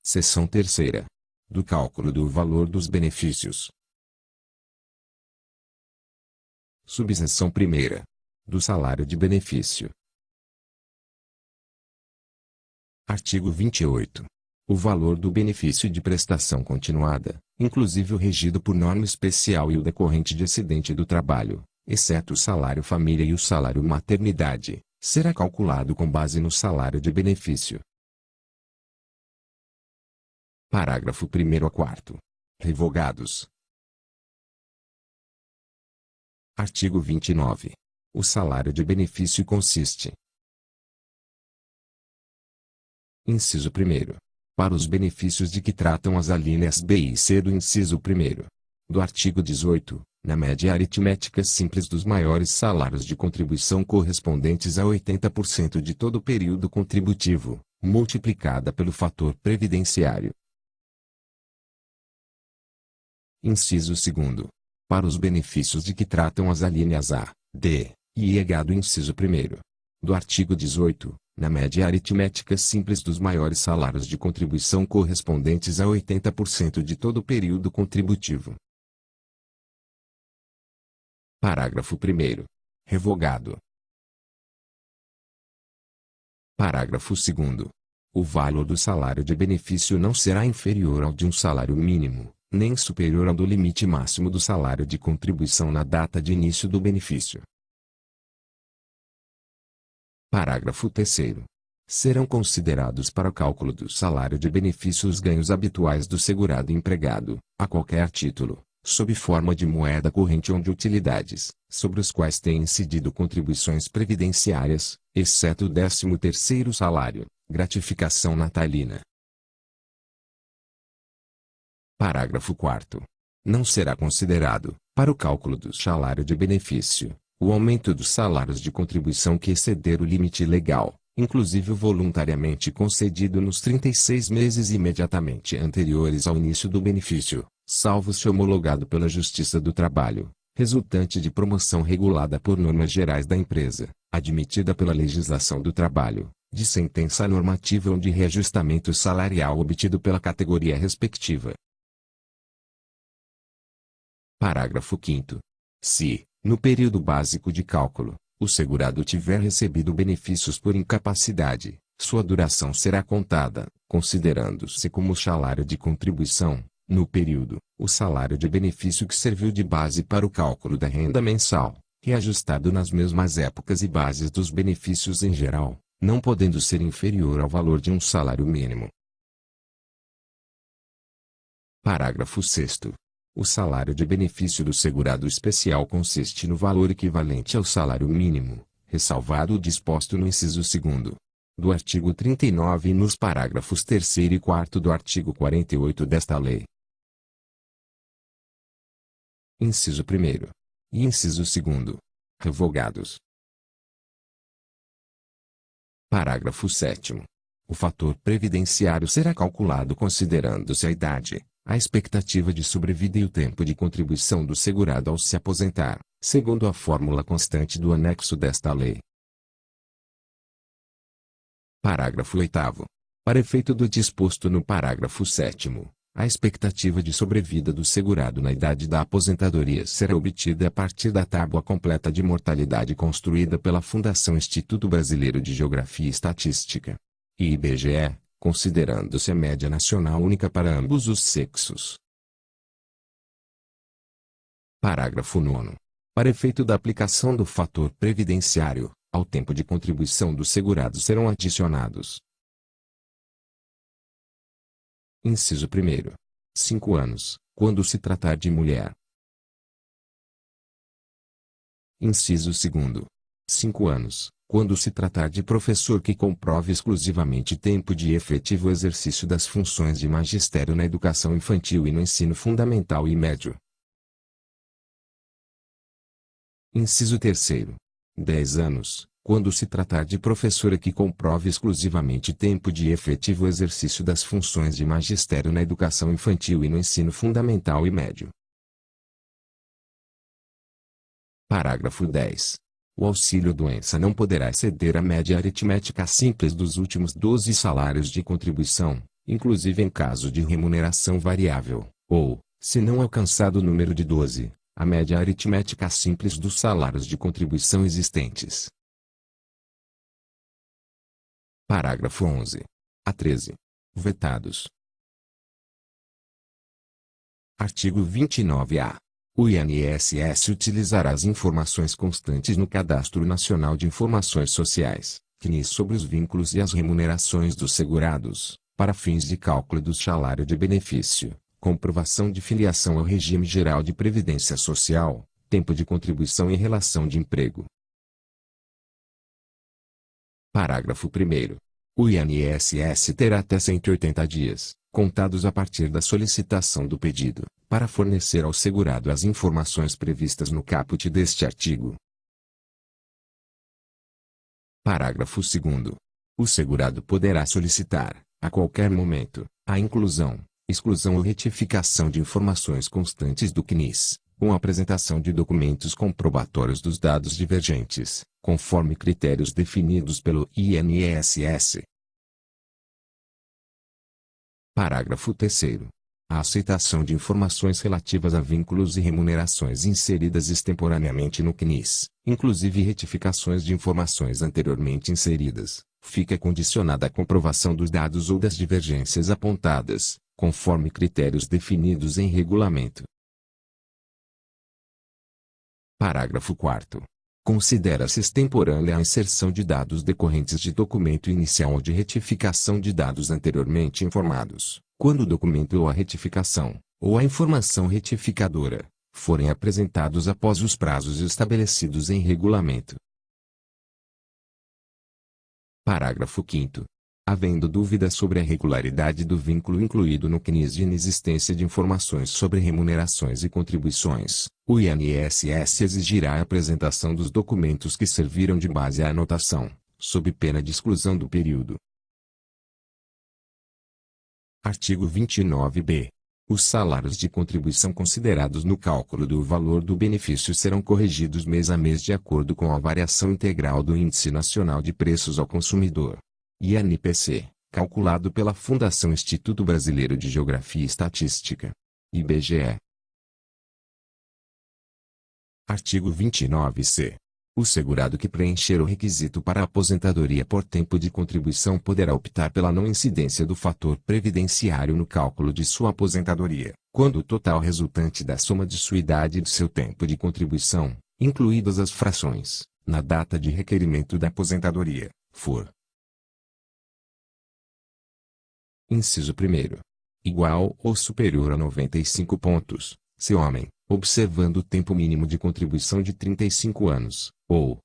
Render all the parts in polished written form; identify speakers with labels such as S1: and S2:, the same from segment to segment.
S1: Seção terceira. Do cálculo do valor dos benefícios. Subseção primeira. Do salário de benefício. Artigo 28. O valor do benefício de prestação continuada, inclusive o regido por norma especial e o decorrente de acidente do trabalho, exceto o salário família e o salário maternidade, será calculado com base no salário de benefício. Parágrafo 1º a 4º. Revogados. Artigo 29. O salário de benefício consiste. Inciso 1º. Para os benefícios de que tratam as alíneas B e C do inciso 1º do artigo 18, na média aritmética simples dos maiores salários de contribuição correspondentes a 80% de todo o período contributivo, multiplicada pelo fator previdenciário. Inciso 2º. Para os benefícios de que tratam as alíneas A, D e E do inciso 1º do artigo 18, na média aritmética simples dos maiores salários de contribuição correspondentes a 80% de todo o período contributivo. Parágrafo 1º. Revogado. Parágrafo 2º. O valor do salário de benefício não será inferior ao de um salário mínimo, nem superior ao do limite máximo do salário de contribuição na data de início do benefício. Parágrafo 3º. Serão considerados para o cálculo do salário de benefício os ganhos habituais do segurado empregado, a qualquer título, sob forma de moeda corrente ou de utilidades, sobre os quais têm incidido contribuições previdenciárias, exceto o 13º salário, gratificação natalina. Parágrafo 4º. Não será considerado, para o cálculo do salário de benefício, o aumento dos salários de contribuição que exceder o limite legal, inclusive o voluntariamente concedido nos 36 meses imediatamente anteriores ao início do benefício, salvo se homologado pela Justiça do Trabalho, resultante de promoção regulada por normas gerais da empresa, admitida pela legislação do trabalho, de sentença normativa ou de reajustamento salarial obtido pela categoria respectiva. Parágrafo 5º. Se, no período básico de cálculo, o segurado tiver recebido benefícios por incapacidade, sua duração será contada, considerando-se como salário de contribuição, no período, o salário de benefício que serviu de base para o cálculo da renda mensal, reajustado nas mesmas épocas e bases dos benefícios em geral, não podendo ser inferior ao valor de um salário mínimo. Parágrafo 6º. O salário de benefício do segurado especial consiste no valor equivalente ao salário mínimo, ressalvado o disposto no inciso 2º do artigo 39 e nos parágrafos 3º e 4º do artigo 48 desta lei. Inciso 1º e inciso 2º. Revogados. Parágrafo 7º. O fator previdenciário será calculado considerando-se a idade, a expectativa de sobrevida e o tempo de contribuição do segurado ao se aposentar, segundo a fórmula constante do anexo desta lei. Parágrafo 8º. Para efeito do disposto no parágrafo 7º, a expectativa de sobrevida do segurado na idade da aposentadoria será obtida a partir da tábua completa de mortalidade construída pela Fundação Instituto Brasileiro de Geografia e Estatística, IBGE, considerando-se a média nacional única para ambos os sexos. Parágrafo 9º. Para efeito da aplicação do fator previdenciário, ao tempo de contribuição do segurado serão adicionados: Inciso 1º. 5 anos, quando se tratar de mulher. Inciso 2º. 5 anos, quando se tratar de professor que comprove exclusivamente tempo de efetivo exercício das funções de magistério na educação infantil e no ensino fundamental e médio. Inciso 3º. 10 anos, quando se tratar de professora que comprove exclusivamente tempo de efetivo exercício das funções de magistério na educação infantil e no ensino fundamental e médio. Parágrafo 10. O auxílio-doença não poderá exceder a média aritmética simples dos últimos 12 salários de contribuição, inclusive em caso de remuneração variável, ou, se não alcançado o número de 12, a média aritmética simples dos salários de contribuição existentes. Parágrafo 11. A 13. Vetados. Artigo 29-A. O INSS utilizará as informações constantes no Cadastro Nacional de Informações Sociais, CNIS, sobre os vínculos e as remunerações dos segurados, para fins de cálculo do salário de benefício, comprovação de filiação ao regime geral de previdência social, tempo de contribuição e relação de emprego. Parágrafo 1º. O INSS terá até 180 dias, contados a partir da solicitação do pedido, para fornecer ao segurado as informações previstas no caput deste artigo. Parágrafo 2º. O segurado poderá solicitar, a qualquer momento, a inclusão, exclusão ou retificação de informações constantes do CNIS, com a apresentação de documentos comprobatórios dos dados divergentes, conforme critérios definidos pelo INSS. Parágrafo 3º. A aceitação de informações relativas a vínculos e remunerações inseridas extemporaneamente no CNIS, inclusive retificações de informações anteriormente inseridas, fica condicionada à comprovação dos dados ou das divergências apontadas, conforme critérios definidos em regulamento. Parágrafo 4º. Considera-se extemporânea a inserção de dados decorrentes de documento inicial ou de retificação de dados anteriormente informados, quando o documento ou a retificação, ou a informação retificadora, forem apresentados após os prazos estabelecidos em regulamento. Parágrafo 5º. Havendo dúvida sobre a regularidade do vínculo incluído no CNIS de inexistência de informações sobre remunerações e contribuições, o INSS exigirá a apresentação dos documentos que serviram de base à anotação, sob pena de exclusão do período. Artigo 29-B. Os salários de contribuição considerados no cálculo do valor do benefício serão corrigidos mês a mês de acordo com a variação integral do Índice Nacional de Preços ao Consumidor, INPC, calculado pela Fundação Instituto Brasileiro de Geografia e Estatística, IBGE. Artigo 29-C. O segurado que preencher o requisito para a aposentadoria por tempo de contribuição poderá optar pela não incidência do fator previdenciário no cálculo de sua aposentadoria, quando o total resultante da soma de sua idade e do seu tempo de contribuição, incluídas as frações, na data de requerimento da aposentadoria, for: Inciso 1º. Igual ou superior a 95 pontos, se homem, observando o tempo mínimo de contribuição de 35 anos, ou.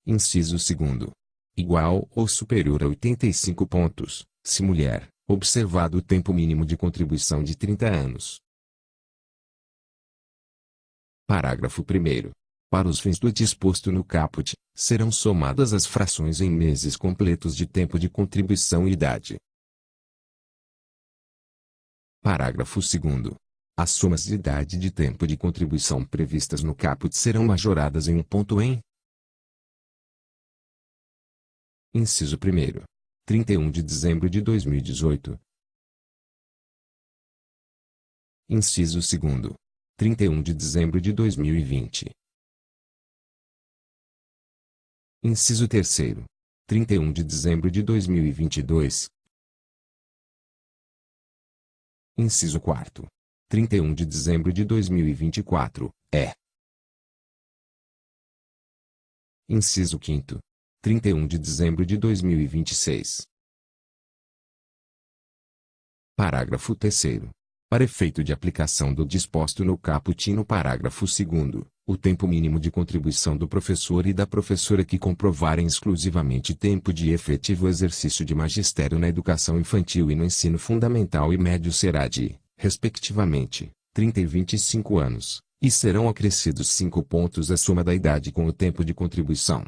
S1: Inciso 2º. Igual ou superior a 85 pontos, se mulher, observado o tempo mínimo de contribuição de 30 anos. Parágrafo 1º. Para os fins do disposto no caput, serão somadas as frações em meses completos de tempo de contribuição e idade. Parágrafo 2º. As somas de idade e de tempo de contribuição previstas no caput serão majoradas em 1 ponto em: Inciso 1º. 31 de dezembro de 2018. Inciso 2º. 31 de dezembro de 2020. Inciso 3º. 31 de dezembro de 2022. Inciso 4º. 31 de dezembro de 2024, é. Inciso 5º. 31 de dezembro de 2026. Parágrafo 3º. Para efeito de aplicação do disposto no caput e no parágrafo 2º, o tempo mínimo de contribuição do professor e da professora que comprovarem exclusivamente tempo de efetivo exercício de magistério na educação infantil e no ensino fundamental e médio será de, respectivamente, 30 e 25 anos, e serão acrescidos 5 pontos à soma da idade com o tempo de contribuição.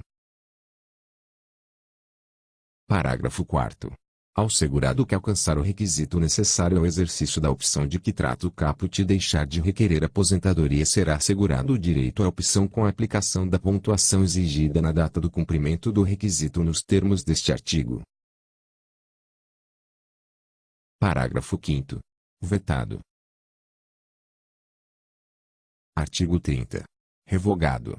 S1: Parágrafo 4º. Ao segurado que alcançar o requisito necessário ao exercício da opção de que trata o caput e deixar de requerer aposentadoria será assegurado o direito à opção com a aplicação da pontuação exigida na data do cumprimento do requisito nos termos deste artigo. Parágrafo 5º. Vetado. Artigo 30. Revogado.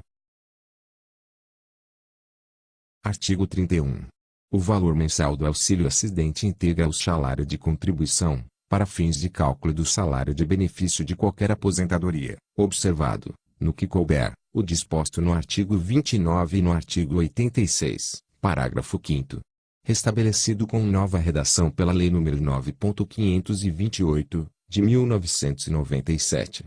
S1: Artigo 31. O valor mensal do auxílio acidente integra o salário de contribuição, para fins de cálculo do salário de benefício de qualquer aposentadoria, observado, no que couber, o disposto no artigo 29 e no artigo 86, parágrafo 5º. Restabelecido com nova redação pela Lei nº 9.528, de 1997.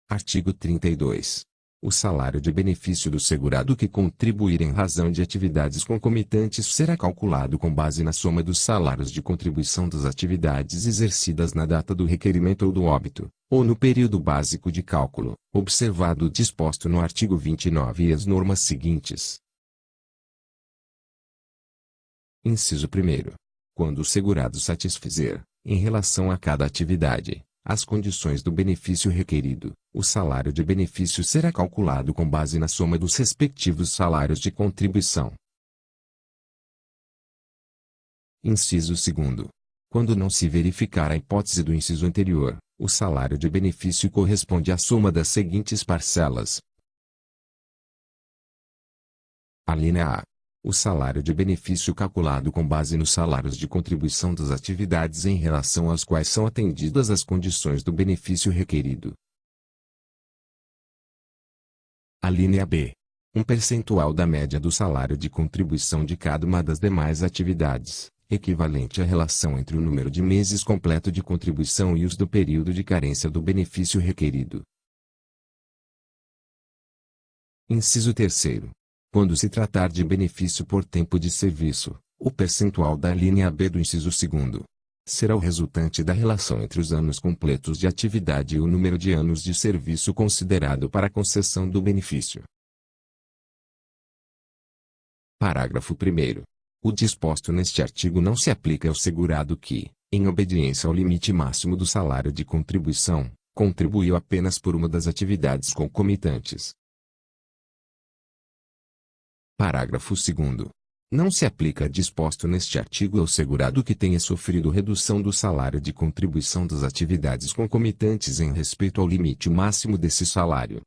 S1: Artigo 32. O salário de benefício do segurado que contribuir em razão de atividades concomitantes será calculado com base na soma dos salários de contribuição das atividades exercidas na data do requerimento ou do óbito, ou no período básico de cálculo, observado o disposto no artigo 29 e as normas seguintes. Inciso 1º. Quando o segurado satisfizer, em relação a cada atividade, as condições do benefício requerido, o salário de benefício será calculado com base na soma dos respectivos salários de contribuição. Inciso 2º. Quando não se verificar a hipótese do inciso anterior, o salário de benefício corresponde à soma das seguintes parcelas. Alínea A. O salário de benefício calculado com base nos salários de contribuição das atividades em relação às quais são atendidas as condições do benefício requerido. Alínea B. Um percentual da média do salário de contribuição de cada uma das demais atividades, equivalente à relação entre o número de meses completo de contribuição e os do período de carência do benefício requerido. Inciso 3º. Quando se tratar de benefício por tempo de serviço, o percentual da alínea B do inciso 2º será o resultante da relação entre os anos completos de atividade e o número de anos de serviço considerado para a concessão do benefício. Parágrafo 1º. O disposto neste artigo não se aplica ao segurado que, em obediência ao limite máximo do salário de contribuição, contribuiu apenas por uma das atividades concomitantes. Parágrafo 2º. Não se aplica disposto neste artigo ao segurado que tenha sofrido redução do salário de contribuição das atividades concomitantes em respeito ao limite máximo desse salário,